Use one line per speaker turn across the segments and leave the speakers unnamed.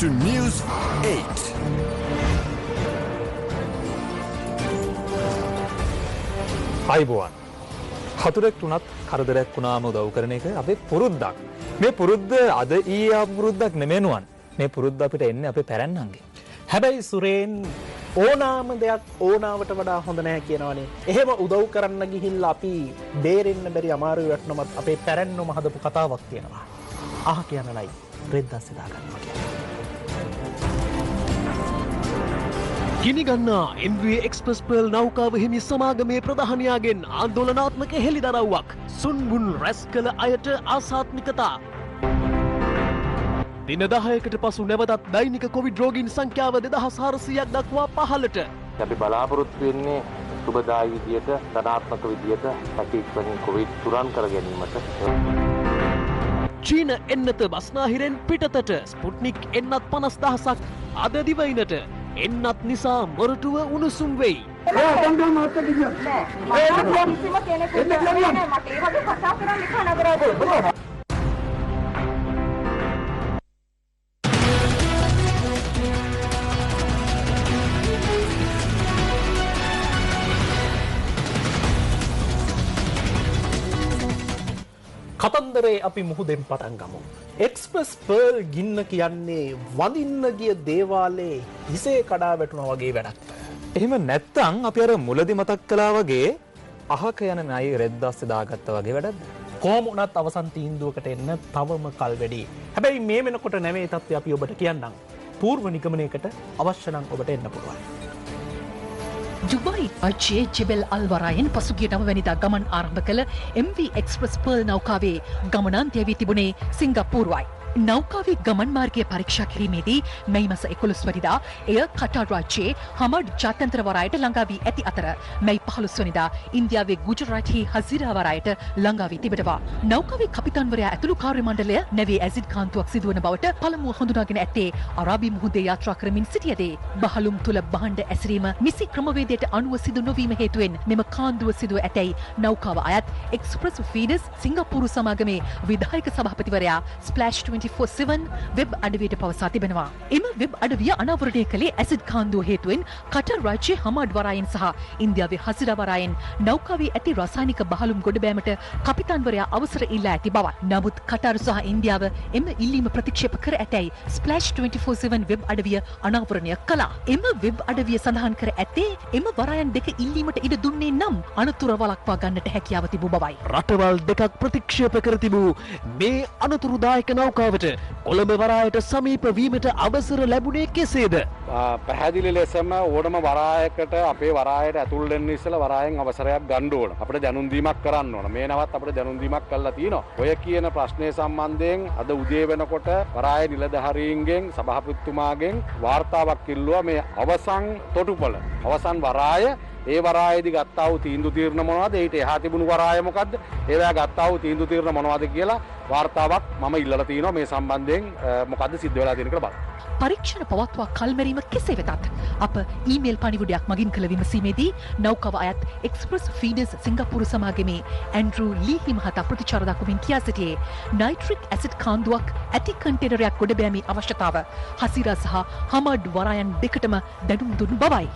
to News 8.
අයිබෝවන් හතුරෙක් තුනත් කරදරයක් වුණාම උදව් කරන එක අපේ පුරුද්දක්. මේ පුරුද්ද අද ඊයේ ආපු පුරුද්දක් නෙමෙනුවන්. මේ පුරුද්ද අපිට එන්නේ අපේ පැරණන්ගේ.
හැබැයි සුරේන් ඕනාම දෙයක් ඕනාවට වඩා හොඳ නැහැ කියනවනේ. එහෙම උදව් කරන්න ගිහිල්ලා අපි බේරෙන්න බැරි අමාරු වැටුනමත් අපේ පැරණ්ණුම හදපු කතාවක් තියෙනවා. අහ කියනලයි රෙද්දස් සදා ගන්නවා කියන්නේ.
ගිනිගන්නා MV එක්ස්ප්‍රස් පර්ල් නෞකාව හිමි සමාගමේ ප්‍රධානියාගෙන් ආන්දෝලනාත්මක හෙළිදරව්වක්. සුන්බුන් රැස් කළ අයට ආසාත්මිකතා. දින 10කට පසු නැවතත් දෛනික කොවිඩ් රෝගීන් සංඛ්‍යාව 2400ක් දක්වා පහළට.
අපි බලාපොරොත්තු වෙන්නේ සුබදායි විදියට, ධනාත්මක විදියට පැකිට්වලින් කොවිඩ් තුරන් කර ගැනීමට.
චීන එන්නත බස්නාහිරෙන් පිටතට ස්පුට්නික් එන්නත් 50000ක් අද දිවයිනට. එන්නත් නිසා මොරටුව උණුසුම් වෙයි.
කතන්දරේ අපි මුහුදෙන් පටන් ගමු. එක්ස්ප්‍රස් පර්ල් ගින්න කියන්නේ වඳින්න ගිය දේවාලේ හිසේ කඩා වැටුණා වගේ වැඩක්.
එහෙම නැත්තම් අපි අර මුලදි මතක් කළා වගේ අහක යන නයි රෙද්දස් දාගත්තා වගේ වැඩක්ද?
කොහොම වුණත් අවසන් තීන්දුවකට එන්න තවම කල් වැඩි. හැබැයි මේ වෙනකොට නැවේ තත්ත්වය අපි ඔබට කියන්නම්. පූර්ව නිගමනයකට අවශ්‍ය නම් ඔබට එන්න පුළුවන්.
දුබයි අජේ ජෙබෙල් අල්වරායෙන් පසුගිය 9 වෙනිදා ගමන් ආරම්භ කළ MV එක්ස්ප්‍රස් පර්ල් නෞකාවේ ගමනාන්තය වී තිබුණේ සිංගප්පූරුවයි. නෞකාවේ ගමන් මාර්ගය පරීක්ෂා කිරීමේදී මැයි මාස 11 වෙනිදා එය කටාර් රාජ්‍යයේ හමඩ් ජාත්‍යන්තර වරායට ළඟා වී ඇති අතර මැයි 15 වෙනිදා ඉන්දියාවේ ගුජරාටි හසිරා වරායට ළඟා වී තිබෙනවා. නෞකාවේ කපිතාන්වරයා ඇතුළු කාර්ය මණ්ඩලය නැවේ ඇසිඩ් කාන්තුවක් සිදුවන බවට පළමුව හඳුනාගෙන ඇත්තේ අරාබි මුහුදේ යාත්‍රා කරමින් සිටියදී බහලුම් තුල බහඬ ඇසිරීම නිසි ක්‍රමවේදයට අනුව සිදු නොවීම හේතුවෙන් මෙම කාන්දුව සිදුව ඇතැයි නෞකාව අයත් එක්ස්ප්‍රස් ෆීඩර්ස් සිංගප්පූරු සමාගමේ විධායක සභාපතිවරයා ස්ප්ලෑෂ් 24/7 වෙබ් අඩවියට පවසා තිබෙනවා. එම වෙබ් අඩවිය අනාවරණය කළේ ඇසිඩ් කාන්දුව හේතුවෙන් කටර් රාජ්‍යයේ හමාඩ් වරායෙන් සහ ඉන්දියාවේ හසිරා වරායෙන් නෞකාවේ ඇති රසායනික බහලුම් ගොඩබෑමට කපිතාන්වරයා අවසර ඉල්ලා ඇති බවත්. නමුත් කටර් සහ ඉන්දියාව එම ඉල්ලීම ප්‍රතික්ෂේප කර ඇතැයි ස්ප්ලෑෂ් 24/7 වෙබ් අඩවිය අනාවරණය කළා. එම වෙබ් අඩවිය සඳහන් කර ඇත්තේ එම වරායන් දෙක ඉල්ලීමට ඉඩ දුන්නේ නම් අනතුර වළක්වා ගන්නට හැකියාව තිබූ බවයි.
රටවල් දෙකක් ප්‍රතික්ෂේප කර තිබූ මේ අනතුරුදායක නෞකාවට කොළඹ වරායට සමීප වීමට අවසර ලැබුණේ කෙසේද?
පැහැදිලි ලෙසම ඕනම වරායකට අපේ වරායට ඇතුල් වෙන්න ඉස්සෙල්ලා වරායෙන් අවසරයක් ගන්න ඕන. අපිට දැනුම් දීමක් කරන්න ඕන. මේ නවත් අපිට දැනුම් දීමක් කළා තියෙනවා. ඔය කියන ප්‍රශ්නය සම්බන්ධයෙන් අද උදේ වෙනකොට වරාය නිලධාරීන්ගෙන් සභාපතිතුමාගෙන් වාර්තාවක් ඉල්ලුවා මේ අවසන් තොටුපළ. අවසන් වරාය ඒ වරායේදී ගත්තා වූ තීන්දුව తీරන මොනවද? ඊට එහා තිබුණු වරාය මොකද්ද? ඒවා ගත්තා වූ තීන්දුව తీරන මොනවද කියලා වාර්තාවක් මම ඉල්ලලා තිනවා මේ සම්බන්ධයෙන් මොකද්ද සිද්ධ වෙලා තියෙන කියලා බලන්න.
පරීක්ෂණ පවත්වා කල්මැරීම කෙසේ වෙතත් අප ඊමේල් පණිවුඩයක් මගින් කළ විමසීමේදී නෞකාව අයත් එක්ස්ප්‍රස් ෆීඩර්ස් සිංගප්පූරු සමාගමේ ඇන්ඩ්‍රූ ලීහි මහතා ප්‍රතිචාර දක්වමින් කියා සිටියේ නයිට්‍රික් ඇසිඩ් කාන්දුවක් ඇති කන්ටේනරයක් ගොඩබෑමේ අවශ්‍යතාව හසිරා සහ හමඩ් වරායන් දෙකටම දැනුම් දුන් බවයි.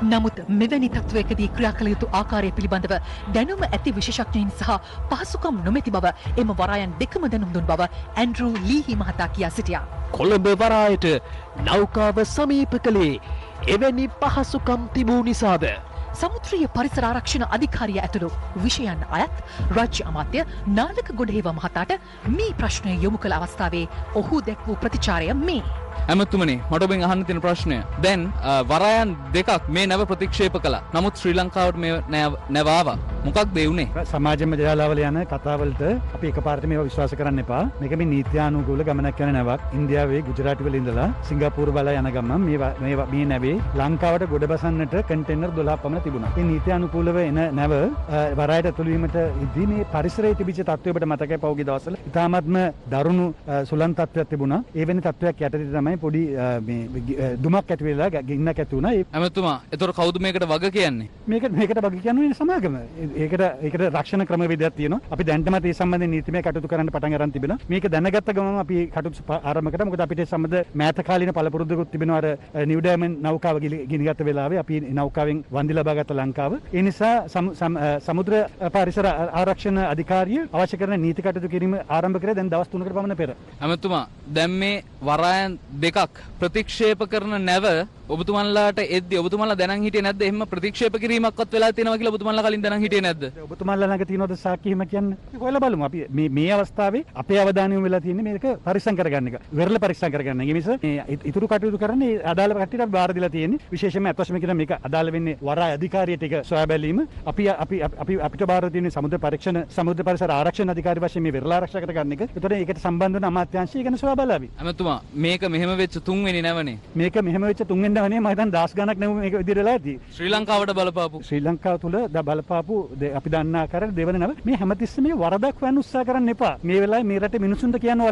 නමුත් මෙවැනි තත්ත්වයකදී ක්‍රියා කළ යුතු ආකාරය පිළිබඳව දැනුම ඇති විශේෂඥයින් සහ පහසුකම් නොමැති බව එම වරායන් දෙකම දැනුම් දුන් බව ඇන්ඩ්‍රූ ලීහි මහතා කියා සිටියා.
කොළඹ වරායට නෞකාව සමීප කළේ එවැනි පහසුකම් තිබූ නිසාද?
සමුද්‍රීය පරිසර ආරක්ෂණ අධිකාරිය ඇතුළු විෂයන් අයත් රාජ්‍ය අමාත්‍ය නාලක ගොඩහේව මහතාට මේ ප්‍රශ්නය යොමු කළ අවස්ථාවේ ඔහු දැක් වූ ප්‍රතිචාරය මේ.
ඇමතුමනි මට ඔබෙන් අහන්න තියෙන ප්‍රශ්නය දැන් වරායන් දෙකක් මේ නැව ප්‍රතික්ෂේප කළා. නමුත් ශ්‍රී ලංකාවට මේ නැව ආවා. මොකක්ද ඒ උනේ?
සමාජ මධ්‍යලාවල යන කතාවලට අපි එකපාරට මේවා විශ්වාස කරන්න එපා. මේක මේ නීත්‍යානුකූල ගමනක් යන නැවක්. ඉන්දියාවේ ගුජරාටි වල ඉඳලා සිංගප්පූරු බලා යන ගමන් මේ නැවේ ලංකාවට ගොඩ බසන්නට කන්ටේනර් 12ක් පමණ තිබුණා. මේ නීත්‍යානුකූලව එන නැව වරායට ඇතුළු වීමට ඉදී මේ පරිසරයේ තිබිච්ච තත්ත්වය ඔබට මතකයි පහුගිය දවස්වල. ඉතාමත්ම දරුණු සුළං තත්ත්වයක් තිබුණා. ඒ වෙනි තත්ත්වයක් යටතේ තමයි පොඩි දුමක් ඇති වෙලා ගින්නක් ඇති වුණා.
ඇමතුමා එතකොට කවුද මේකට වග කියන්නේ?
මේකට වග කියන්නේ සමාගම. ඒකට රක්ෂණ ක්‍රමවේදයක් තියෙනවා. අපි දැන්ටමත් ඒ සම්බන්ධයෙන් නීතිමය කටයුතු කරන්න පටන් අරන් තිබෙනවා. මේක දැනගත්ත ගමන් අපි කටයුතු ආරම්භ කරා. මොකද අපිට සම්බන්ධ මෑත කාලීන පළපුරුද්දකුත් තිබෙනවා. අර නිව් ඩයමන්ඩ් නෞකාව ගිනිගත් වෙලාවේ අපි නෞකාවෙන් වන්දි ලබා ගත්ත ලංකාව. ඒ නිසා සමුද්‍ර පරිසර ආරක්ෂණ අධිකාරිය අවශ්‍ය කරන නීති කටයුතු කිරීම ආරම්භ කරේ දැන් දවස් 3කට පමණ පෙර.
ඇමතුමා දැන් මේ වරායන් දෙකක් ප්‍රතික්ෂේප කරන නැව ඔබතුමන්ලාට එද්දි ඔබතුමන්ලා දැනන් හිටියේ නැද්ද? එහෙම ප්‍රතික්ෂේප කිරීමක්වත් වෙලා තියෙනවා කියලා ඔබතුමන්ලා කලින් දැනන් හිටියේ නැද්ද?
ඔබතුමන්ලා ළඟ තියෙනවද සාක්ෂි එහෙම කියන්නේ? ඒක හොයලා බලමු. අපි මේ අවස්ථාවේ අපේ අවධානය යොමු වෙලා තියෙන්නේ මේක පරිස්සම් කරගන්න එක. වෙරළ පරිස්සම් කරගන්න. ඒ නිසා මේ ඉතුරු කටයුතු කරන්නේ අදාළ කට්ටියට අපි බාර දීලා තියෙන්නේ. විශේෂයෙන්ම අත්වශයෙන්ම කියන මේක අදාළ වෙන්නේ වරාය අධිකාරියට ඒක සොයා බැලීම. අපිට බාර තියෙන්නේ සමුද්‍ර පරිසර ආරක්ෂණ අධිකාරිය වශයෙන් මේ වෙරළ ආරක්ෂා කරගන්න එක. ඒතකොට ඒකට සම්බන්ධ වන අමාත්‍යාංශය ගැන සොයා බලાવી.
ඇමතුමා මේක මෙහෙම වෙච්ච තුන්වෙනි නැවනේ.
මේක මෙහෙම වෙච්ච තුන්වෙනි නැවනේ මම හිතන්නේ 10 ගණක් නැව මේක විදිහට වෙලා ඇති.
ශ්‍රී ලංකාවට බලපාපු.
ශ්‍රී ලංකාව තුල බලපාපු අපි දන්න ආකාරයට දෙවන නැව මේ හැමතිස්සෙම මේ වරදක් හොයන්න උත්සාහ කරන්න එපා. මේ වෙලාවේ මේ රටේ මිනිසුන්ට කියන්න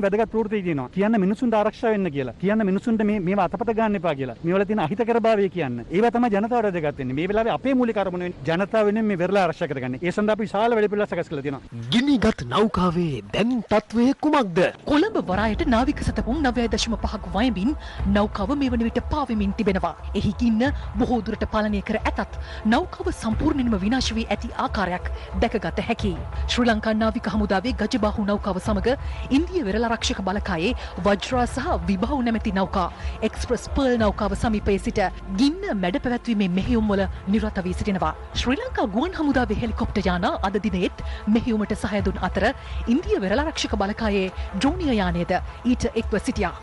වැදගත් ප්‍රවෘත්ති තියෙනවා. කියන්න මිනිසුන්ට ආරක්ෂා වෙන්න කියලා. කියන්න මිනිසුන්ට මේව අතපත ගන්න එපා කියලා. මේවල තියෙන අහිතකරභාවය කියන්න. ඒවා තමයි ජනතාවට වැදගත් වෙන්නේ. මේ වෙලාවේ අපේ මූලික අරමුණ වෙන්නේ ජනතාව වෙනුවෙන් මේ වෙරළ ආරක්ෂා කරගන්න. ඒ සඳහා අපි විශාල වැඩපිළිවෙළක් සකස් කරලා තියෙනවා.
ගිනිගත් නෞකාවේ දැන් තත්වය කුමක්ද?
කොළඹ වරායට නාවික සතපුම් 9.5ක් වයමින් නෞකාව මේ වන විට පාවෙමින් තිබෙනවා. එහි ගින්න බොහෝ දුරට පාලනය කර ඇතත් නෞකාව සම්පූර්ණයෙන්ම විනාශ වී ඇති ආකාරයක් දැකගත හැකියි. ශ්‍රී ලංකා නාවික හමුදාවේ ගජබාහු නෞකාව සමග ඉන්දිය වෙරළ ආරක්ෂක බලකායේ වජ්‍රා සහ විභාව නැමැති නෞකා එක්ස්ප්‍රස් පර්ල් නෞකාව සමීපයේ සිට ගින්න මැඩ පැවැත්වීමේ මෙහෙයුම්වල නිරත වී සිටිනවා. ශ්‍රී ලංකා ගුවන් හමුදාවේ හෙලිකොප්ටර් යාන අද දිනේත් මෙහෙයුමට සහාය දුන් අතර ඉන්දිය වෙරළ ආරක්ෂක බලකායේ ඩ්‍රෝනිය යානයද ඊට එක්ව සිටියා.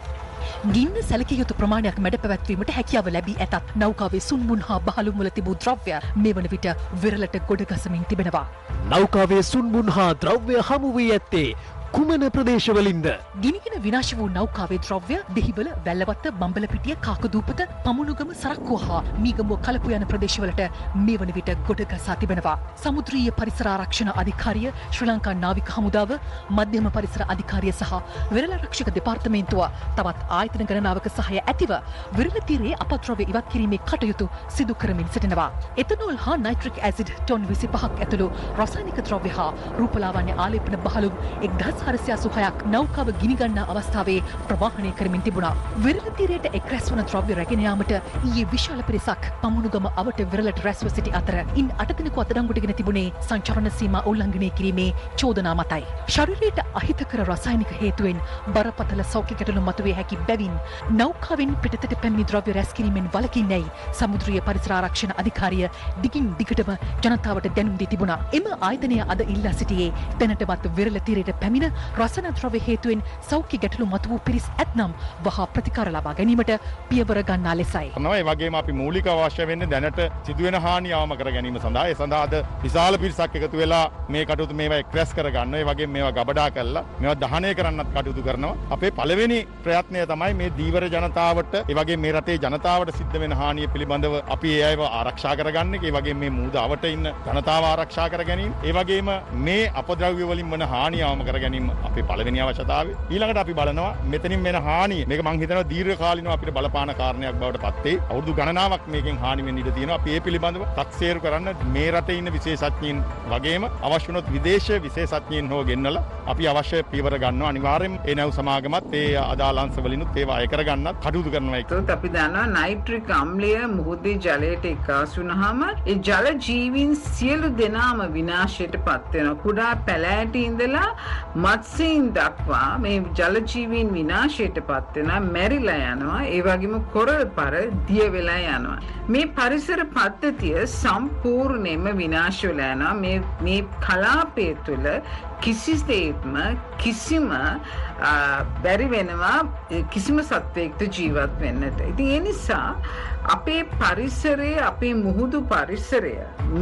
ගින්න සැලකිය යුතු ප්‍රමාණයක් මැඩ පැවැත්වීමට හැකියාව ලැබී ඇතත් නෞකාවේ සුන්මුන් හා බහලුම් වල තිබූ ද්‍රව්‍ය මේ වන විට විරලට ගොඩගසමින් තිබෙනවා.
නෞකාවේ සුන්මුන් හා ද්‍රව්‍ය හමු වී ඇත්තේ කුමන ප්‍රදේශවලින්ද?
ගිනිගෙන විනාශ වූ නෞකාවේ ද්‍රව්‍ය දෙහිවල වැල්ලවත්ත බම්බලපිටිය කාකදූපත පමුණුගම සරක්කුව හා මීගමුව කලපු යන ප්‍රදේශවලට මේ වන විට ගොඩගසා තිබෙනවා. සමුද්‍රීය පරිසර ආරක්ෂණ අධිකාරිය ශ්‍රී ලංකා නාවික හමුදාව මධ්‍යම පරිසර අධිකාරිය සහ වෙරළ ආරක්ෂක දෙපාර්තමේන්තුව තවත් ආයතන ගණනාවක සහාය ඇතිව විරල තීරයේ අපද්‍රව්‍ය ඉවත් කිරීමේ කටයුතු සිදු කරමින් සිටිනවා. එතනෝල් හා නයිට්‍රික් ඇසිඩ් ටොන් 25ක් ඇතුළු රසායනික ද්‍රව්‍ය හා රූපලාවන්‍ය ආලේපන බහලුම් 1486ක් නෞකාව ගිනිගන්නා අවස්ථාවේ ප්‍රවාහනය කරමින් තිබුණා. විරල තීරයට එක් රැස් වන ද්‍රව්‍ය රැගෙන යාමට ඊයේ විශාල පිරිසක් පමුණුගම අවට විරලට රැස්ව සිටි අතර ඉන් 8 දෙනෙකු අත්අඩංගුවටගෙන තිබුණේ සංචරණ සීමා උල්ලංඝනය කිරීමේ චෝදනා මතයි. ශරීරයට අහිතකර රසායනික හේතුවෙන් බරපතල සෞඛ්‍ය ගැටලු මතුවේ හැකි බැවින් නෞකාවෙන් පිටතට පැමිණි ද්‍රව්‍ය රැස් කිරීමෙන් වළකින්නේයි සමුද්‍රීය පරිසර ආරක්ෂණ අධිකාරිය දිගින් දිගටම ජනතාවට දැනුම් දී තිබුණා. එම ආයතනය අද ඉල්ලා සිටියේ දැනටමත් විරල තීරයට පැමිණ රසායන ද්‍රව්‍ය හේතුවෙන් සෞඛ්‍ය ගැටලු මතුවූ පිරිස් ඇතනම් වහා ප්‍රතිකාර ලබා ගැනීමට පියවර ගන්නා ලෙසයි.
ඒ වගේම අපි මූලික අවශ්‍ය වෙන්නේ දැනට සිදුවෙන හානිය අවම කර ගැනීම සඳහා. ඒ සඳහා අද විශාල පිරිසක් එකතු වෙලා මේ කටයුතු මේවා එක්රැස් කර ගන්න. ඒ වගේම මේවා ගබඩා කරලා මේවා දහනය කරන්නත් කටයුතු කරනවා. අපේ පළවෙනි ප්‍රයත්නය තමයි මේ දීවර ජනතාවට ඒ වගේම මේ රටේ ජනතාවට සිද්ධ වෙන හානිය පිළිබඳව අපි ඒ අයව ආරක්ෂා කරගන්න එක. ඒ වගේම මේ මූදාවට ඉන්න ජනතාව ආරක්ෂා කර ගැනීම. ඒ වගේම මේ අපද්‍රව්‍ය වලින් වන හානිය අවම කර ගැනීම අපේ පළවෙනි අවශ්‍යතාවය. ඊළඟට අපි බලනවා මෙතනින් වෙන හානිය. මේක මම හිතනවා දීර්ඝ කාලිනව අපිට බලපාන කාරණයක් බවට පත් වෙයි. අවුරුදු ගණනාවක් මේකෙන් හානි වෙන්න ඉඩ තියෙනවා. අපි ඒ පිළිබඳව තක්සේරු කරන්න මේ රටේ ඉන්න විශේෂඥයින් වගේම අවශ්‍ය වුණොත් විදේශ විශේෂඥයින් හෝ ගෙන්නලා අපි අවශ්‍ය පියවර ගන්නවා. අනිවාර්යයෙන්ම ඒ නැව් සමාගමත් ඒ අදාළ අංශ වලිනුත් ඒවා අය කරගන්නත් කටයුතු කරනවා.
ඒකත් අපි දන්නවා නයිට්‍රික් අම්ලය මුහුදේ ජලයට එක්කාසු වුනහම ඒ ජල ජීවීන් සියලු දෙනාම විනාශයට පත් වෙනවා. කුඩා පැලෑටි ඉඳලා මත්ස්‍යයන් දක්වා මේ ජල ජීවීන් විනාශයට පත් වෙනවා, මැරිලා යනවා. ඒ වගේම කොරල් පර දිය වෙලා යනවා. මේ පරිසර පද්ධතිය සම්පූර්ණයෙන්ම විනාශ වෙලා යනවා. මේ කලාපය තුළ කිසිම බැරි වෙනවා කිසිම සත්වයකට ජීවත් වෙන්නට. ඉතින් ඒ නිසා අපේ පරිසරය, අපේ මුහුදු පරිසරය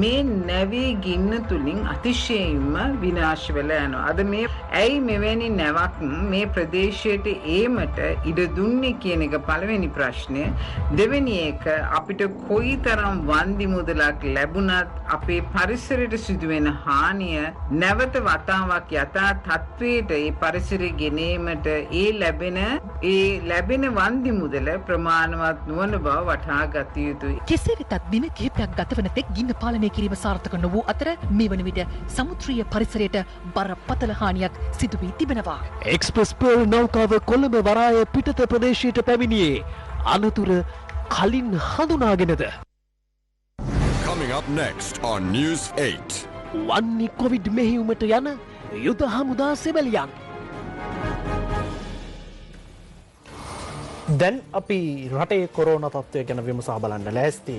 මේ නැවේ ගින්න තුලින් අතිශයින්ම විනාශ වෙලා යනවා. අද මේ ඇයි මෙවැනි නැවක් මේ ප්‍රදේශයට ඒමට ඉඩ දුන්නේ කියන එක පළවෙනි ප්‍රශ්නය. දෙවෙනි එක අපිට කොයිතරම් වන්දි මුදලක් ලැබුණත් අපේ පරිසරයට සිදුවෙන හානිය නැවත වතාවක් අවස්ථාවක් යථා තත්ත්වයට ඒ පරිසරය ගෙනීමට ඒ ලැබෙන වන්දි මුදල ප්‍රමාණවත් නොවන බව වටහා ගත යුතුයි.
කෙසේ වෙතත් දින කිහිපයක් ගතවන තෙක් ගින්න පාලනය කිරීම සාර්ථක නොවූ අතර මේ වන විට සමුද්‍රීය පරිසරයට බරපතල හානියක් සිදු වී තිබෙනවා.
එක්ස්ප්‍රස් පර්ල් නෞකාව කොළඹ වරාය පිටත ප්‍රදේශයට පැමිණියේ අනතුර කලින් හඳුනාගෙනද.
Coming up next on News 8.
වන්නේ කොවිඩ් මෙහෙයුමට යන යුද හමුදා සෙබලියන්.
දැන් අපි රටේ කොරෝනා තත්ත්වය ගැන විමසා බලන්න ලෑස්ති.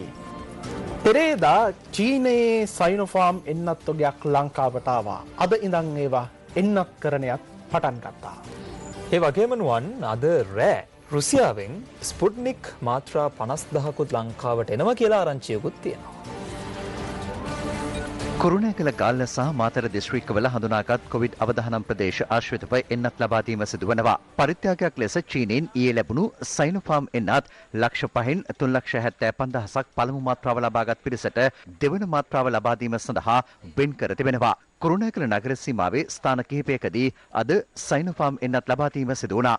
පෙරේදා චීනයේ සයිනෝෆාර්ම් එන්නත් වගේක් ලංකාවට ආවා. අද ඉඳන් ඒවා එන්නත් කරණයක් පටන් ගත්තා.
ඒ වගේම නුවන් අද රෑ රුසියාවෙන් ස්පුට්නික් මාත්‍රා 50,000කුත් ලංකාවට එනවා කියලා ආරංචියකුත් තියෙනවා.
කුරුණෑගල ගාල්ල සහ මාතර දිස්ත්‍රික්කවල හඳුනාගත් කොවිඩ් අවදානම් ප්‍රදේශ ආශ්‍රිතව එන්නත් ලබා දීම සිදුවනවා. පරිත්‍යාගයක් ලෙස චීනයෙන් ඊයේ ලැබුණු සයිනෝෆාර්ම් එන්නත් ලක්ෂ 5න් 3,75,000ක් පළමු මාත්‍රාව ලබාගත් පිරිසට දෙවන මාත්‍රාව ලබා දීම සඳහා වෙන් කර තිබෙනවා. කුරුණෑගල නගර සීමාවේ ස්ථාන කිහිපයකදී අද සයිනෝෆාර්ම් එන්නත් ලබා දීම සිදු වුණා.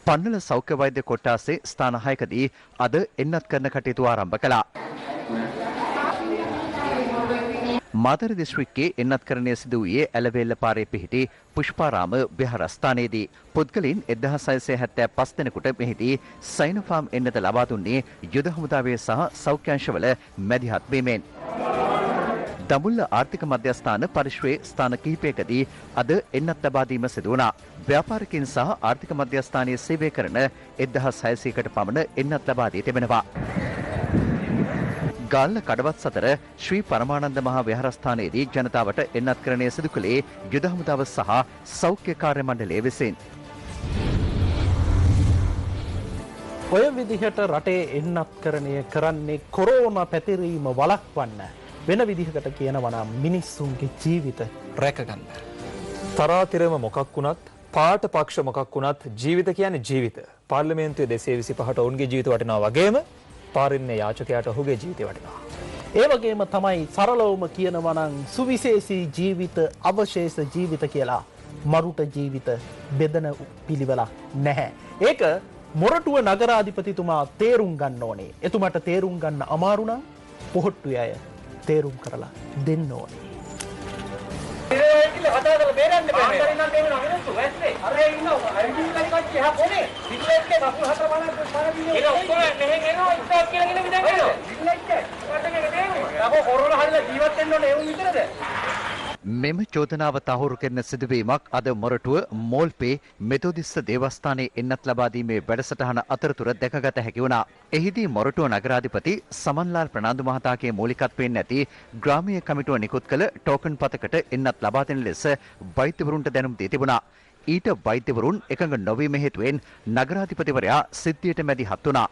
පන්නල සෞඛ්‍ය වෛද්‍ය කොට්ටාසේ ස්ථාන 6කදී අද එන්නත් කරන කටයුතු ආරම්භ කළා. මාතර දිස්ත්‍රික්කයේ එන්නත්කරණය සිදු වූයේ ඇලවේල්ල පාරේ පිහිටි පුෂ්පාරාම විහාරස්ථානයේදී. පුද්ගලයන් 1675 දෙනෙකුට මෙහිදී සයිනෝෆාර්ම් එන්නත ලබා දුන්නේ යුද හමුදාවේ සහ සෞඛ්‍යංශවල මැදිහත් වීමෙන්. දඹුල්ල ආර්ථික මධ්‍යස්ථාන පරිශ්‍රයේ ස්ථාන කිහිපයකදී අද එන්නත් ලබා දීම සිදු වුණා. ව්‍යාපාරිකයන් සහ ආර්ථික මධ්‍යස්ථානයේ සේවය කරන 1600කට පමණ එන්නත් ලබා දී තිබෙනවා. ගාල්ල කඩවත් සතර ශ්‍රී පරමානන්ද මහා විහාරස්ථානයේදී ජනතාවට එන්නත්කරණය සිදු කළේ යුද හමුදාව සහ සෞඛ්‍ය කාර්ය මණ්ඩලය විසින්.
ඔය විදිහට රටේ එන්නත්කරණය කරන්නේ කොරෝනා පැතිරීම වළක්වන්න. වෙන විදිහකට කියනවා නම් මිනිස්සුන්ගේ ජීවිත රැකගන්න.
තරාතිරම මොකක් වුණත් පාට පක්ෂ මොකක් වුණත් ජීවිත කියන්නේ ජීවිත. පාර්ලිමේන්තුවේ 225ට ඔවුන්ගේ ජීවිත වටිනවා වගේම පාරින්නේ යාචකයාට ඔහුගේ ජීවිතය වටිනවා.
ඒ වගේම තමයි සරලවම කියනවා නම් සුවිශේෂී ජීවිත අවශේෂ ජීවිත කියලා මරුට ජීවිත බෙදන පිළිවෙලක් නැහැ. ඒක මොරටුව නගරාධිපතිතුමා තේරුම් ගන්න ඕනේ. එතුමාට තේරුම් ගන්න අමාරු නම් පොහොට්ටුවේ අය තේරුම් කරලා දෙන්න ඕනේ.
මෙම චෝදනාව තහවුරු කරන සිදුවීමක් අද මොරටුව මෝල්පේ මෙතෝදිස්ස දේවස්ථානයේ එන්නත් ලබා දීමේ වැඩසටහන අතරතුර දැකගත හැකි වුණා. එහිදී මොරටුව නගරාධිපති සමන්ලාල් ප්‍රනාන්දු මහතාගේ මූලිකත්වයෙන් ඇති ග්‍රාමීය කමිටුව නිකුත් කළ ටෝකන් පතකට එන්නත් ලබා දෙන ලෙස වෛද්‍යවරුන්ට දැනුම් දී තිබුණා. ඊට වෛද්‍යවරුන් එකඟ නොවීම හේතුවෙන් නගරාධිපතිවරයා සිද්ධියට මැදිහත් වුණා.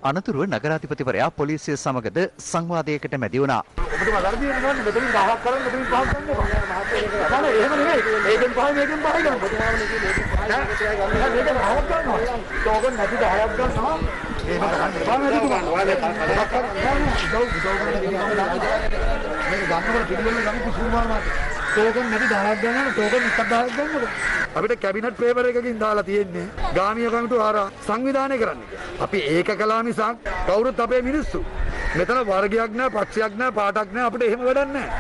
අනතුරුව නගරාධිපතිවරයා පොලිසිය සමගද සංවාදයකට මැදි වුණා.
ටෝකන් නැති 10ක් ගන්නකොට ටෝකන් එකක් 10ක් ගන්නකොට අපිට කැබිනට් පේපර් එකකින් දාලා තියෙන්නේ ගාමිණී කමිටුව ආරා සංවිධානය කරන්න කියලා. අපි ඒක කළා මිසක් කවුරුත් අපේ මිනිස්සු මෙතන වර්ගයක් නැහැ, පක්ෂයක් නැහැ, පාටක් නැහැ. අපිට එහෙම වැඩක් නැහැ.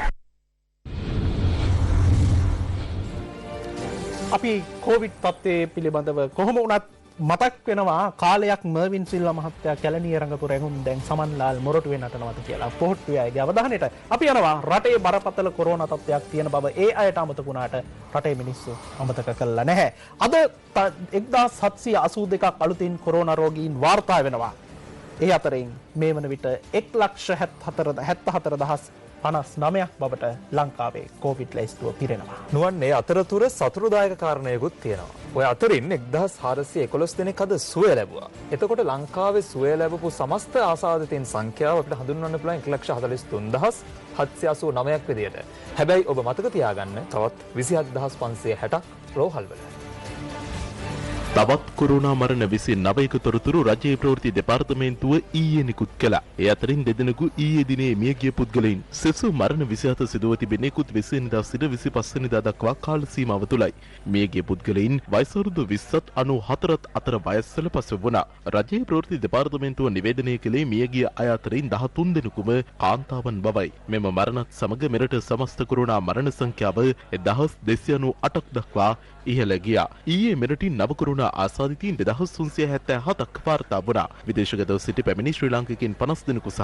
අපි කොවිඩ් තත්ත්වයේ පිළිබඳව කොහොම වුණත් මතක් වෙනවා කාලයක් මර්වින් සිල්වා මහත්තයා කැලණිය රංගපු රැඟුම් දැන් සමන්ලාල් මොරටුවේ නටනවද කියලා පොහොට්ටුවේ අයගේ අවධානයට අපි යනවා රටේ බරපතල කොරෝනා තත්ත්වයක් තියෙන බව ඒ අයට අමතක වුණාට රටේ මිනිස්සු අමතක කළා නැහැ. අද 1782ක් අලුතින් කොරෝනා රෝගීන් වාර්තා වෙනවා. ඒ අතරින් මේ වන විට 1,74,059ක් බවට ලංකාවේ කොවිඩ් ලැයිස්තුව පිරෙනවා.
නුවන් මේ අතරතුර සතුරුදායක කාරණයකුත් තියෙනවා. ඔය අතරින් 1411 දෙනෙක් අද සුවය ලැබුවා. එතකොට ලංකාවේ සුවය ලැබපු සමස්ත ආසාදිතයින් සංඛ්‍යාව අපිට හඳුන්වන්න පුළුවන් 1,43,789ක් විදියට. හැබැයි ඔබ මතක තියාගන්න තවත් 27560ක් රෝහල්වල.
තවත් කොරෝනා මරණ 29ක තොරතුරු රජයේ ප්‍රවෘත්ති දෙපාර්තමේන්තුව ඊයේ නිකුත් කළා. ඒ අතරින් දෙදෙනෙකු ඊයේ දිනේ මියගිය පුද්ගලයින්. සෙසු මරණ 27 සිදුව තිබෙන නිකුත් 20 වෙනිදා සිට 25 වෙනිදා දක්වා කාල සීමාව තුලයි. මියගිය පුද්ගලයින් වයස අවුරුදු 20ත් 94ත් අතර වයස්වල පසු වුණා. රජයේ ප්‍රවෘත්ති දෙපාර්තමේන්තුව නිවේදනය කළේ මියගිය අය අතරින් 13 දෙනෙකුම කාන්තාවන් බවයි. මෙම මරණත් සමග මෙරට සමස්ත කොරෝනා මරණ සංඛ්‍යාව 1298ක් දක්වා ඉහළ ගියා. ඊයේ මෙරටින් නව කොරෝනා ආසාදිතයින් 2377ක් වාර්තා වුණා. විදේශගතව සිටි පැමිණි ශ්‍රී ලාංකිකයින් 50 දෙනෙකු සහ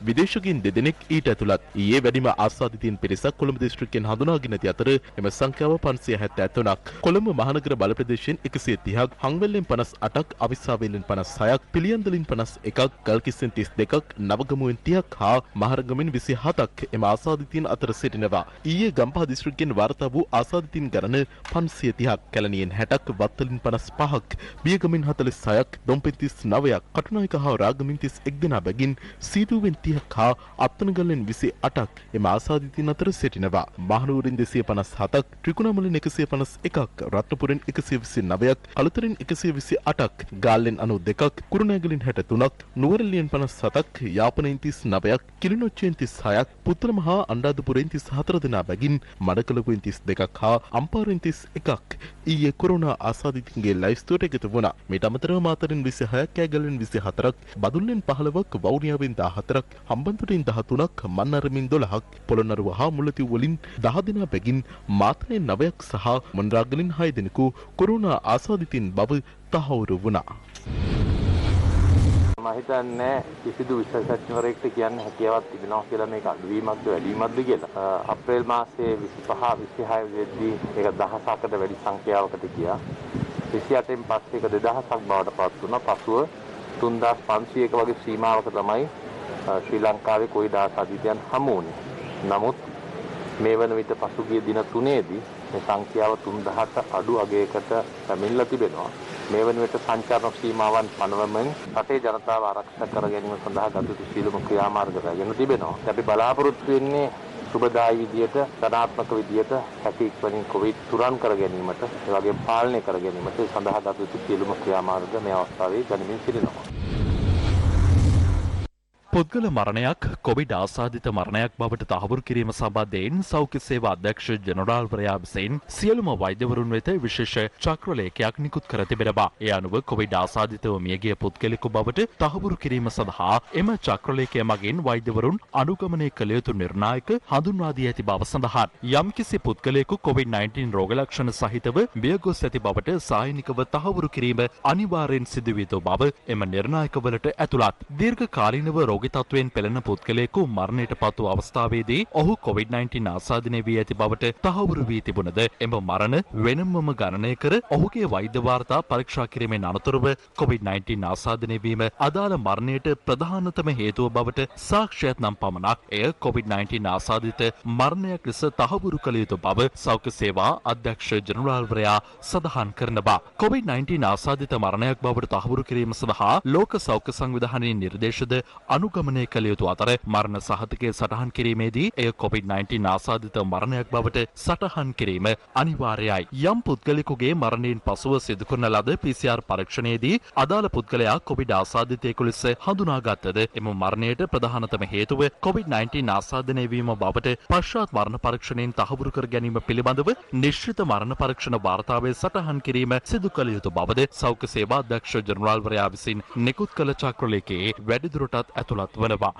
විදේශිකයින් 2 දෙනෙක් ඊට ඇතුළත්. ඊයේ වැඩිම ආසාදිතයින් පිරිසක් කොළඹ දිස්ත්‍රික්කයෙන් හඳුනාගෙන ඇති අතර එම සංඛ්‍යාව 573ක්. කොළඹ මහනගර බල ප්‍රදේශයෙන් 130ක්, හංවැල්ලෙන් 58ක්, අවිස්සාවේලෙන් 56ක්, පිළියන්දලින් 51ක්, ගල්කිස්සෙන් 32ක්, නවගමුවෙන් 30ක් හා මහරගමෙන් 27ක් එම ආසාදිතයින් අතර සිටිනවා. ඊයේ ගම්පහ දිස්ත්‍රික්කයෙන් වාර්තා වූ ආසාදිතයින් ගණන 530ක්, කැලණියෙන් 60ක්, වත්තලින් 55ක්, බියගමින් 46ක්, දොම්පෙන් 39ක්, කටුනායක හා රාගමින් 31 දෙනා බැගින් සීදුවෙන් 30ක් හා අත්නගල්ලෙන් 28ක් එම ආසාදිතයින් අතර සිටිනවා. මහනුවරින් 257ක්, ත්‍රිකුණාමලෙන් 151ක්, රත්නපුරෙන් 129ක්, කළුතරින් 128ක්, ගාල්ලෙන් 92ක්, කුරුණෑගලින් 63ක්, නුවරඑළියෙන් 57ක්, යාපනයෙන් 39ක්, කිලිනොච්චියෙන් 36ක්, පුත්තලම හා අනුරාධපුරයෙන් 34 දෙනා බැගින් මඩකලපුවෙන් 32ක් හා අම්පාරෙන් 31ක් ඊයේ කොරෝනා ආසාදිතයින්ගේ ලයිස්තුවට එකතු වුණා. මේට අමතරව මාතරින් 26ක්, කෑගල්ලෙන් 24ක්, බදුල්ලෙන් 15ක්, වවුනියාවෙන් 14ක්, හම්බන්තොටින් 13ක්, මන්නරමින් 12ක්, පොළොන්නරුව හා මුල්ලතිව් වලින් 10 දෙනා බැගින් මාතලෙන් 9ක් සහ මොණරාගලින් 6 දෙනෙකු කොරෝනා ආසාදිතයින් බව තහවුරු වුණා.
මම හිතන්නේ කිසිදු විශේෂඥවරයෙක්ට කියන්න හැකියාවක් තිබෙනවා කියලා මේක අඩුවීමක්ද වැඩිවීමක්ද කියලා. අප්‍රේල් මාසයේ 25 26 වෙද්දී ඒක 1000කට වැඩි සංඛ්‍යාවකට ගියා. 28න් පස්සේ ඒක 2000ක් බවට පත් වුණා. පසුව 3500ක වගේ සීමාවක තමයි ශ්‍රී ලංකාවේ කොවිඩ් ආසාදිතයන් හමු වුණේ. නමුත් මේ වන විට පසුගිය දින 3ේදී මේ සංඛ්‍යාව 3000ට අඩු අගයකට පැමිණලා තිබෙනවා. මේ වන විට සංචාරන සීමාවන් පනවමින් රටේ ජනතාව ආරක්ෂා කර ගැනීම සඳහා ගත යුතු සීලම ක්‍රියාමාර්ග රැගෙන තිබෙනවා. අපි බලාපොරොත්තු වෙන්නේ සුබදායි විදියට, ධනාත්මක විදියට හැකි ඉක්මනින් කොවිඩ් තුරන් කර ගැනීමට, ඒ වගේම පාලනය කර ගැනීමට සඳහා ගත යුතු සීලම ක්‍රියාමාර්ග මේ අවස්ථාවේ ගනිමින් සිටිනවා.
පුද්ගල මරණයක් කොවිඩ් ආසාදිත මරණයක් බවට තහවුරු කිරීම සම්බන්ධයෙන් සෞඛ්‍ය සේවා අධ්‍යක්ෂ ජෙනරාල්වරයා විසින් සියලුම වෛද්‍යවරුන් වෙත විශේෂ චක්‍රලේඛයක් නිකුත් කර තිබෙනවා. ඒ අනුව කොවිඩ් ආසාදිතව මියගිය පුද්ගලෙකු බවට තහවුරු කිරීම සඳහා එම චක්‍රලේඛය මගින් වෛද්‍යවරුන් අනුගමනය කළ යුතු නිර්ණායක හඳුන්වා දී ඇති බව සඳහන්. යම්කිසි පුද්ගලයෙකු COVID-19 රෝග ලක්ෂණ සහිතව බියගොස් ඇති බවට සායනිකව තහවුරු කිරීම අනිවාර්යෙන් සිදු විය යුතු බව එම නිර්ණායකවලට ඇතුළත්. දීර්ඝ කාලීනව රෝගී තත්වයෙන් පෙළෙන පුද්ගලයෙකු මරණයට පත් වූ අවස්ථාවේදී ඔහු COVID-19 ආසාදනය වී ඇති බවට තහවුරු වී තිබුණද එම මරණ වෙනමම ගණනය කර ඔහුගේ වෛද්‍ය වාර්තා පරීක්ෂා කිරීමෙන් අනතුරුව COVID-19 ආසාදනය වීම අදාළ මරණයට ප්‍රධානතම හේතුව බවට සාක්ෂියක් නම් පමණක් එය COVID-19 ආසාදිත මරණයක් ලෙස තහවුරු කළ යුතු බව සෞඛ්‍ය සේවා අධ්‍යක්ෂ ජෙනරාල්වරයා සඳහන් කරනවා. COVID-19 ආසාදිත මරණයක් බවට තහවුරු කිරීම සඳහා ලෝක සෞඛ්‍ය සංවිධානයේ නිර්දේශද අනු අනුගමනය කළ යුතු අතර මරණ සහතිකය සටහන් කිරීමේදී එය COVID-19 ආසාදිත මරණයක් බවට සටහන් කිරීම අනිවාර්යයි. යම් පුද්ගලයෙකුගේ මරණයෙන් පසුව සිදු කරන ලද PCR පරීක්ෂණයේදී අදාළ පුද්ගලයා COVID ආසාදිතයෙකු ලෙස හඳුනාගත්තද එම මරණයට ප්‍රධානතම හේතුව COVID-19 ආසාදනය වීම බවට පශ්චාත් මරණ පරීක්ෂණයෙන් තහවුරු කර ගැනීම පිළිබඳව නිශ්චිත මරණ පරීක්ෂණ වාර්තාවේ සටහන් කිරීම සිදු කළ යුතු බවද සෞඛ්‍ය සේවා අධ්‍යක්ෂ ජනරාල්වරයා විසින් නිකුත් කළ චක්‍රලේඛයේ වැඩිදුරටත් ඇතුළත් වනවා.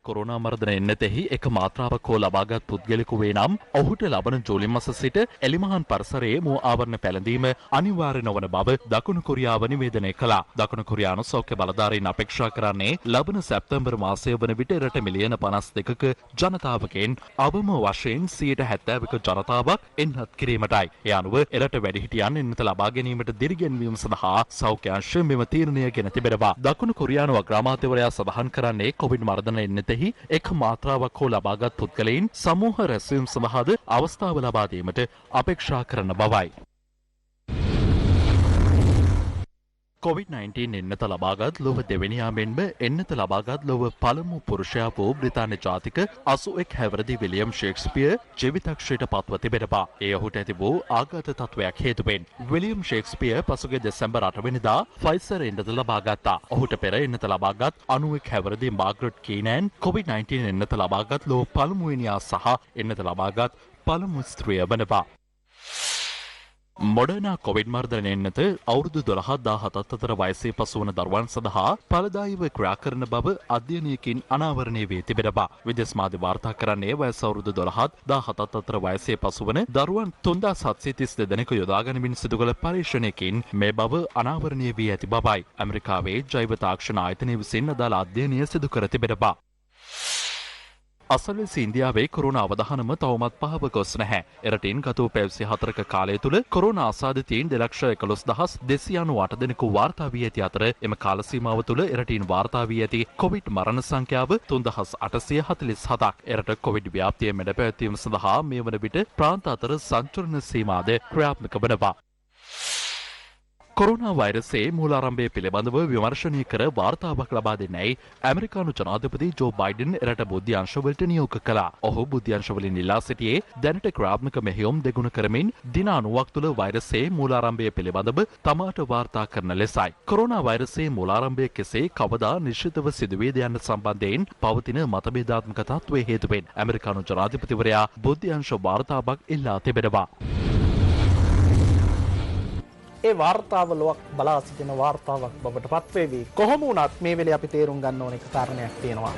කොරෝනා මර්ධන එන්නතෙහි එක මාත්‍රාවක් හෝ ලබාගත් පුද්ගලෙකු වේ නම් ඔහුට ලබන ජූලි මාස සිට එලිමහන් පරිසරයේ මූ ආවරණ පැළඳීම අනිවාර්ය නොවන බව දකුණු කොරියාව නිවේදනය කළා. දකුණු කොරියානු සෞඛ්‍ය බලධාරීන් අපේක්ෂා කරන්නේ ලබන සැප්තැම්බර් මාසය වන විට රට මිලියන 52ක ජනතාවගෙන් අවම වශයෙන් 70%ක ජනතාවක් එන්නත් කිරීමටයි. ඒ අනුව එරට වැඩිහිටියන් එන්නත ලබා ගැනීමට දිරිගැන්වීම සඳහා සෞඛ්‍ය අංශ මෙම තීරණය ගෙන තිබෙනවා. දකුණු කොරියානු අග්‍රාමාත්‍යවරයා සඳහන් කරන්නේ කොවිඩ් මර්ධන එන්නත එක මාත්‍රාවක් හෝ ලබාගත් පුද්ගලයින් සමූහ රැස්වීම් සඳහාද අවස්ථාව ලබා දීමට අපේක්ෂා කරන බවයි. COVID-19 එන්නත ලබාගත් ලොව දෙවැනියා මෙන්ම එන්නත ලබාගත් ලොව පළමු පුරුෂයා වූ බ්‍රිතාන්‍ය ජාතික 81 හැවිරිදි විලියම් ෂේක්ස්පියර් ජීවිතක්ෂයට පත්ව තිබෙනවා. ඒ ඔහුට ඇති වූ ආඝාත තත්වයක් හේතුවෙන් විලියම් ෂේක්ස්පියර් පසුගිය දෙසැම්බර් 8 වෙනිදා ෆයිසර් එන්නත ලබා ගත්තා. ඔහුට පෙර එන්නත ලබාගත් 91 හැවිරිදි මාග්‍රට් කීනෑන් COVID-19 එන්නත ලබාගත් ලොව පළමුවෙනියා සහ එන්නත ලබාගත් පළමු ස්ත්‍රිය වනවා. මොඩර්නා කොවිඩ් මර්ධන එන්නත අවුරුදු 12-17 අතර වයසේ පසුවන දරුවන් සඳහා ඵලදායීව ක්‍රියා කරන බව අධ්‍යයනයකින් අනාවරණය වී තිබෙනවා. විදේශ මාධ්‍ය වාර්තා කරන්නේ වයස අවුරුදු 12-17 අතර වයසේ පසුවන දරුවන් 3732 දෙනෙකු යොදා ගනිමින් සිදු කළ පරීක්ෂණයකින් මේ බව අනාවරණය වී ඇති බවයි. ඇමරිකාවේ ජෛව තාක්ෂණ ආයතනය විසින් අදාළ අධ්‍යයනය සිදු කර තිබෙනවා. අසල්වැසි ඉන්දියාවේ කොරෝනා අවදානම තවමත් පහව ගොස් නැහැ. එරටින් ගත වූ පැය 24ක කාලය තුළ කොරෝනා ආසාදිතයින් 2,11,298 දෙනෙකු වාර්තා වී ඇති අතර එම කාල සීමාව තුළ එරටින් වාර්තා වී ඇති කොවිඩ් මරණ සංඛ්‍යාව 3,847ක්. එරට කොවිඩ් ව්‍යාප්තිය මැඩ පැවැත්වීම සඳහා මේ වන විට ප්‍රාන්ත අතර සංචරණ සීමාද ක්‍රියාත්මක වනවා. කොරෝනා වෛරසයේ මූලාරම්භය පිළිබඳව විමර්ශනය කර වාර්තාවක් ලබා දෙන්නයි ඇමරිකානු ජනාධිපති ජෝ බයිඩන් එරට බුද්ධ්‍යංශවලට නියෝග කළා. ඔහු බුද්ධ්‍යංශවලින් ඉල්ලා සිටියේ දැනට ක්‍රියාත්මක මෙහෙයුම් දෙගුණ කරමින් දින 90ක් තුළ වෛරසයේ මූලාරම්භය පිළිබඳව තමාට වාර්තා කරන ලෙසයි. කොරෝනා වෛරසයේ මූලාරම්භය කෙසේ කවදා නිශ්චිතව සිදුවේද යන්න සම්බන්ධයෙන් පවතින මතභේදාත්මක තත්ත්වයේ හේතුවෙන් ඇමරිකානු ජනාධිපතිවරයා බුද්ධ්‍යංශ වාර්තාවක් ඉල්ලා තිබෙනවා.
ඒ වාර්තාව ලොවක් බලා සිටින වාර්තාවක් බවට පත්වේවි. කොහොම වුණත් මේ වෙලේ අපි තේරුම් ගන්න ඕන එක කාරණයක් තියෙනවා.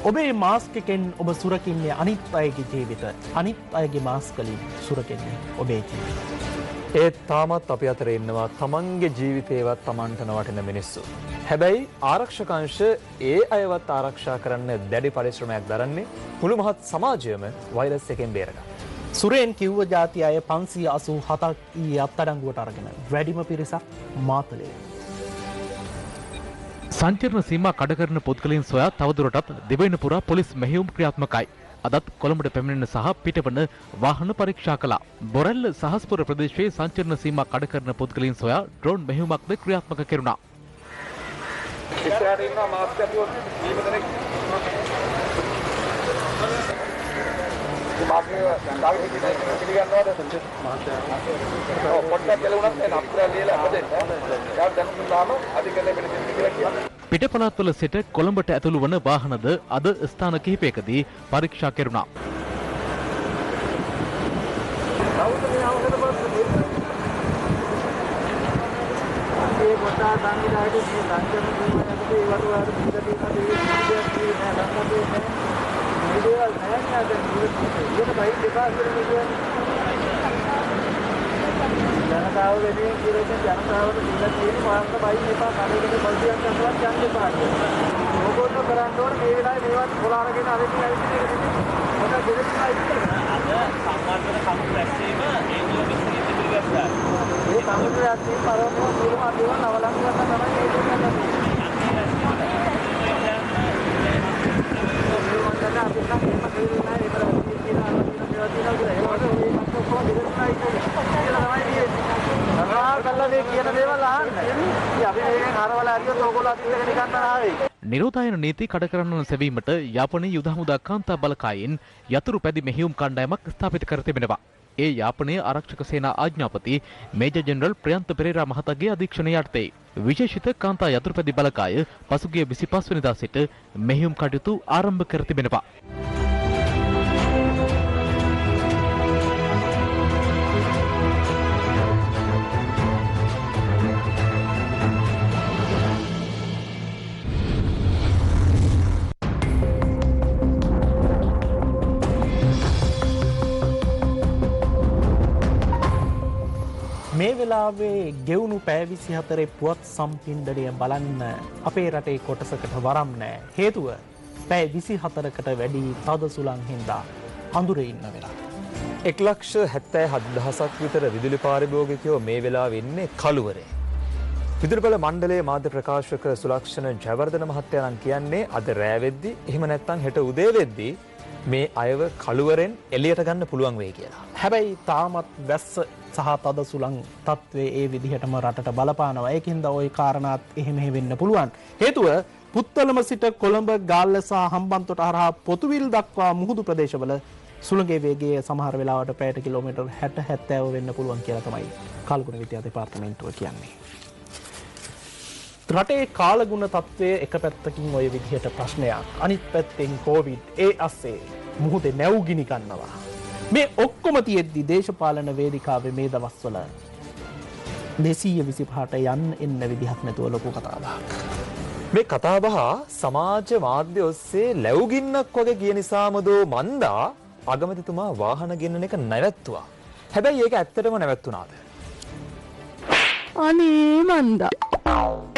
ඔබේ මාස්ක් එකෙන් ඔබ සුරකින්නේ අනිත් අයගේ ජීවිත. අනිත් අයගේ මාස්ක් වලින් සුරකින්නේ ඔබේ ජීවිත.
ඒත් තාමත් අපි අතර ඉන්නවා තමන්ගේ ජීවිතේවත් තමන්ට නොවටින මිනිස්සු. හැබැයි ආරක්ෂක අංශ ඒ අයවත් ආරක්ෂා කරන්න දැඩි පරිශ්‍රමයක් දරන්නේ මුළු මහත් සමාජයම වෛරස් එකෙන් බේරගන්න.
සුරෙන් කිව්ව ජාති අය 587ක් ඊයේ අත්අඩංගුවට අරගෙන වැඩිම පිරිසක් මාතලේ.
සංචරණ සීමා කඩ කරන පුද්ගලයන් සොයා තවදුරටත් දෙවයින පුරා පොලිස් මෙහෙයුම් ක්‍රියාත්මකයි. අදත් කොළඹට පැමිණෙන සහ පිටවන වාහන පරීක්ෂා කළා. බොරැල්ල සහස්පුර ප්‍රදේශයේ සංචරණ සීමා කඩ කරන පුද්ගලයන් සොයා ඩ්‍රෝන් මෙහෙයුමක්ද ක්‍රියාත්මක කෙරුණා. පිටපළාත්වල සිට කොළඹට ඇතුළු වන වාහනද අද ස්ථාන කිහිපයකදී පරීක්ෂා කෙරුණා.
ජනතාව වෙනුවෙන් කියලා ජනතාවට දීලා තියෙන මාර්ග බයි එපා කඩේකට බල්දියක් අතවත් යන්න එපා කියලා. ඕගොල්ලෝ කරන්න ඕන මේ වෙලාවේ මේවත් පොලාරගෙන අරගෙන ඇවිත් මොකද දෙදෙනා ඉන්නේ. අද සම්මානවල කමු රැස්වීම ඒගොල්ලෝ විශ්ලේෂණය පිළිගත්තා. මේ කමු රැස්වීම පරවන දුරම අදේවල් අවලංගු කරලා තමයි ඒක කරන්නේ. අපි අපි මේකෙන් හරවලා හරියොත් ඕගොල්ලෝ අතින් එක නිකන් නාවේ.
නිරෝධායන නීති කඩකරන්න සෙවීමට යාපනයේ යුද හමුදා කාන්තා බලකායෙන් යතුරු පැදි මෙහෙයුම් කණ්ඩායමක් ස්ථාපිත කර තිබෙනවා. ඒ යාපනයේ ආරක්ෂක සේනා ආඥාපති මේජර් ජෙනරල් ප්‍රියන්ත පෙරේරා මහතාගේ අධීක්ෂණය යටතේ විශේෂිත කාන්තා යතුරු පැදි බලකාය පසුගිය 25 වෙනිදා සිට මෙහෙයුම් කටයුතු ආරම්භ කර තිබෙනවා.
මේ වෙලාවේ ගෙවුණු පැය 24 පුවත් සම්පින්ඩණය බලන්න අපේ රටේ කොටසකට වරම් නැහැ. හේතුව පැය 24කට වැඩි තද සුළං හින්දා අඳුරේ ඉන්න වෙලා.
1,77,000ක් විතර විදුලි පාරිභෝගිකයෝ මේ වෙලාවේ ඉන්නේ කළුවරේ. විදුලි බල මණ්ඩලයේ මාධ්‍ය ප්‍රකාශක සුලක්ෂණ ජයවර්ධන මහත්තයා නම් කියන්නේ අද රෑ වෙද්දි එහෙම නැත්නම් හෙට උදේ වෙද්දි මේ අයව කළුවරෙන් එළියට ගන්න පුළුවන් වෙයි කියලා.
හැබැයි තාමත් වැස්ස සහ තද සුළං තත්ත්වයේ ඒ විදිහටම රටට බලපානවා. ඒකින්ද ওই කාරණාත් එහෙම වෙන්න පුළුවන්. හේතුව පුත්තලම සිට කොළඹ ගාල්ල සහ හම්බන්තොට හරහා පොතුවිල් දක්වා මුහුදු ප්‍රදේශවල සුළඟේ වේගය සමහර වෙලාවට පැයට කිලෝමීටර් 60-70 වෙන්න පුළුවන් කියලා තමයි කාලගුණ විද්‍යා දෙපාර්තමේන්තුව කියන්නේ. රටේ කාලගුණ තත්ත්වය එක පැත්තකින් ওই විදිහට ප්‍රශ්නයක්. අනිත් පැත්තෙන් කොවිඩ් ඒ අස්සේ මුහුදේ නැවුගිනි ගන්නවා. මේ ඔක්කොම තියෙද්දි දේශපාලන වේදිකාවේ මේ දවස්වල 225ට යන්න එන්න විදිහක් නැතුව ලොකු කතාබහක්.
මේ කතාබහ සමාජ මාධ්‍ය ඔස්සේ ලැබුගින්නක් වගේ ගිය නිසාමදෝ මන්දා අගමැතිතුමා වාහන ගෙන්නන එක නැවැත්තුවා. හැබැයි ඒක ඇත්තටම නැවැත්තුණාද?
අනේ මන්දා.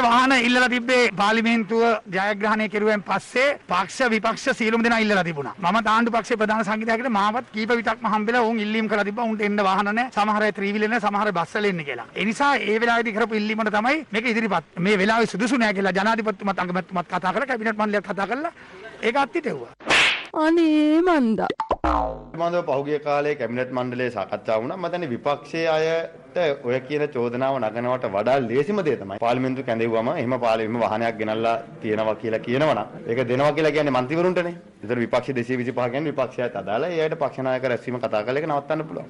වාහන ඉල්ලලා තිබ්බේ පාර්ලිමේන්තුව ජයග්‍රහණය කෙරුවෙන් පස්සේ පක්ෂ විපක්ෂ සියලුම දෙනා ඉල්ලලා තිබුණා. මම තාණ්ඩු පක්ෂයේ ප්‍රධාන සංවිධායකයට මාවත් කීප විටක්ම හම්බෙලා උන් ඉල්ලීම් කරලා තිබ්බා. උන්ට එන්න වාහන නැහැ. සමහර අය ත්‍රිවිල් එන්නේ, සමහර අය බස් වල එන්නේ කියලා. ඒ නිසා ඒ වෙලාවේදී කරපු ඉල්ලීමට තමයි මේක ඉදිරිපත්. මේ වෙලාවේ සුදුසු නැහැ කියලා ජනාධිපතිතුමත් අගමැතිතුමත් කතා කරලා කැබිනට් මණ්ඩලයත් කතා කරලා ඒක අත්හිටෙව්වා.
අනේ මන්දා.
මන්දව පහුගිය කාලේ කැබිනට් මණ්ඩලයේ සාකච්ඡා වුණා. මම දැන් විපක්ෂයේ අයට ඔය කියන චෝදනාව නගනවට වඩා ලේසිම දේ තමයි පාර්ලිමේන්තුව කැඳෙව්වම එහෙම පාර්ලිමේන්තුව වාහනයක් ගෙනල්ලා තියනවා කියලා කියනවනම් ඒක දෙනවා කියලා කියන්නේ മന്ത്രിවරුන්ටනේ. ඒතර විපක්ෂ 225 කියන්නේ විපක්ෂයත් අදාළයි. ඒ අයට පක්ෂ නායක රැස්වීම කතා කරලා ඒක නවත්තන්න පුළුවන්.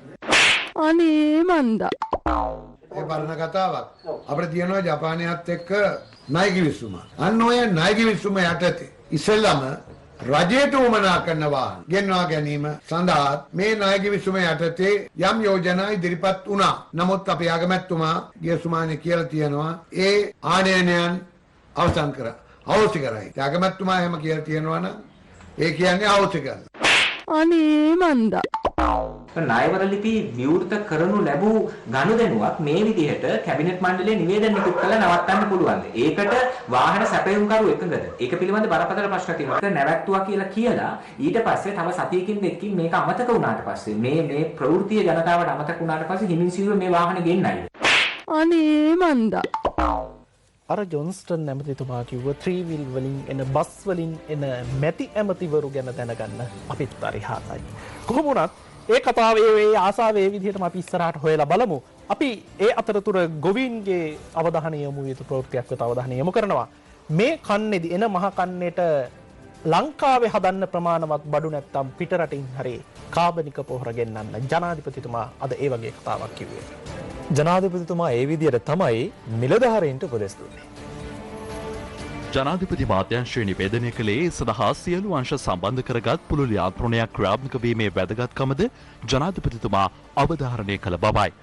අනේ මන්දා.
ඒ පරණ කතාවක්. අපිට තියෙනවා ජපානයත් එක්ක ණය කිවිසුම. අන්න ඔය ණය කිවිසුම යටතේ ඉස්සෙල්ලාම රජයට උමනා කරන වාහන ගෙන්වා ගැනීම සඳහා මේ ණය කිවිසුම යටතේ යම් යෝජනා ඉදිරිපත් වුණා. නමුත් අපේ අගමැතිතුමා ගිය සුමානේ කියලා තියෙනවා ඒ ආනයනයන් අවසන් කරා. අවශ්‍ය කරයි. ඒ අගමැතිතුමා එහෙම කියලා තියෙනවා නම් ඒ කියන්නේ අවශ්‍ය කරන.
අනේ මන්දා.
ණයවර ලිපි විවෘත කරනු ලැබූ ගනුදෙනුවක් මේ විදිහට කැබිනට් මණ්ඩලයේ නිවේදන නිකුත් කළා නවත්තන්න පුළුවන්ද? ඒකට වාහන සැපයුම්කරු එකඟද? ඒක පිළිබඳ බරපතල ප්‍රශ්න තියෙනවා. ඒක නැවැත්තුවා කියලා ඊට පස්සේ තව සතියකින් දෙකකින් මේක අමතක වුණාට පස්සේ මේ ප්‍රවෘත්තිය ජනතාවට අමතක වුණාට පස්සේ හිමින් සිරුර මේ වාහන ගෙන්නයි.
අනේ මන්දා.
අර ජොන්ස්ටන් ඇමතිතුමා කිව්ව ත්‍රීවිල් වලින් එන බස් වලින් එන මැති ඇමතිවරු ගැන දැනගන්න අපිත් පරිහාසයි. කොහොම වුණත් ඒ කතාවේ ඒ ආසාවේ විදිහටම අපි ඉස්සරහට හොයලා බලමු. අපි ඒ අතරතුර ගොවීන්ගේ අවධානය යොමු යුතු ප්‍රවෘත්තියක් වෙත අවධානය යොමු කරනවා. මේ කන්නේදී එන මහ කන්නේට ලංකාවේ හදන්න ප්‍රමාණවත් බඩු නැත්තම් පිටරටින් හරි කාබනික පොහොර ගෙන්නන්න ජනාධිපතිතුමා අද ඒ වගේ කතාවක් කිව්වේ.
ජනාධිපතිතුමා ඒ විදිහට තමයි නිලධාරීන්ට උපදෙස් දුන්නේ.
ජනාධිපති මාධ්‍යංශය නිවේදනය කළේ සඳහා සියලු අංශ සම්බන්ධ කරගත් පුළුල් යාන්ත්‍රණයක් ක්‍රියාත්මක වීමේ වැදගත්කමද ජනාධිපතිතුමා අවධාරණය කළ බවයි.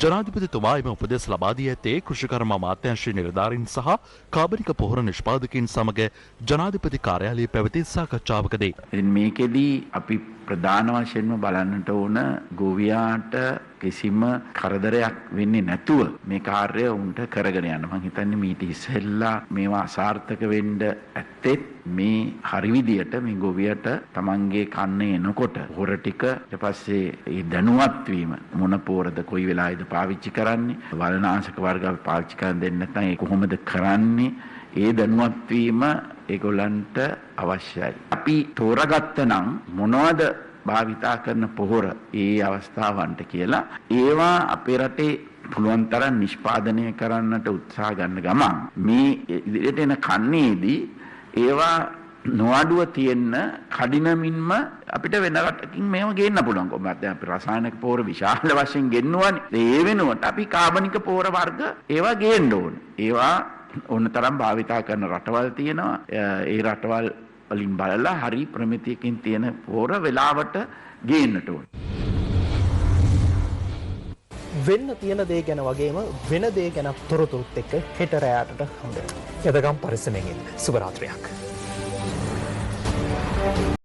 ජනාධිපතිතුමා එම උපදෙස් ලබා දී ඇත්තේ කෘෂිකර්ම අමාත්‍යාංශයේ නිලධාරීන් සහ කාබනික පොහොර නිෂ්පාදකයින් සමග ජනාධිපති කාර්යාලයේ පැවති සාකච්ඡාවකදී.
මේකෙදී අපි ප්‍රධාන වශයෙන්ම බලන්නට ඕන ගෝවියාට කිසිම කරදරයක් වෙන්නේ නැතුව මේ කාර්යය උන්ට කරගෙන යන්න. මම හිතන්නේ මීට ඉස්සෙල්ලා මේවා අසාර්ථක වෙන්න ඇත්තෙත් මේ හරි විදියට මේ ගොවියට තමන්ගේ කන්නේ එනකොට හොර ටික ඊට පස්සේ ඒ දැනුවත් වීම මොන පොරද කොයි වෙලාවෙද පාවිච්චි කරන්නේ වලනාශක වර්ග අපි පාවිච්චි කරන් දෙන්නේ නැත්නම් ඒ කොහොමද කරන්නේ ඒ දැනුවත් වීම ඒගොල්ලන්ට අවශ්‍යයි. අපි තෝරාගත්ත නම් මොනවද භාවිතා කරන පොහොර ඒ අවස්ථාවන්ට කියලා ඒවා අපේ රටේ පුළුවන් තරම් නිෂ්පාදනය කරන්නට උත්සාහ ගන්න ගමන් මේ ඉදිරියට එන කන්නේදී ඒවා නොඅඩුව තියෙන්න කඩිනමින්ම අපිට වෙන රටකින් මේව ගේන්න පුළුවන්. කොහොමද දැන් අපි රසායනික පෝර විශාල වශයෙන් ගෙන්නුවානේ. ඒ වෙනුවට අපි කාබනික පෝර වර්ග ඒවා ගේන්න ඕනේ. ඒවා ඕනතරම් භාවිතා කරන රටවල් තියෙනවා. ඒ රටවල් වලින් බලලා හරි ප්‍රමිතියකින් තියෙන පෝර වෙලාවට ගේන්නට ඕනේ.
වෙන්න තියෙන දේ ගැන වගේම වෙන දේ ගැන තොරතුරුත් එක්ක හෙට රැයටට හම්බ වෙනවා.
යදගම් පරිස්සමෙන් ඉන්න. සුබ රාත්‍රියක්.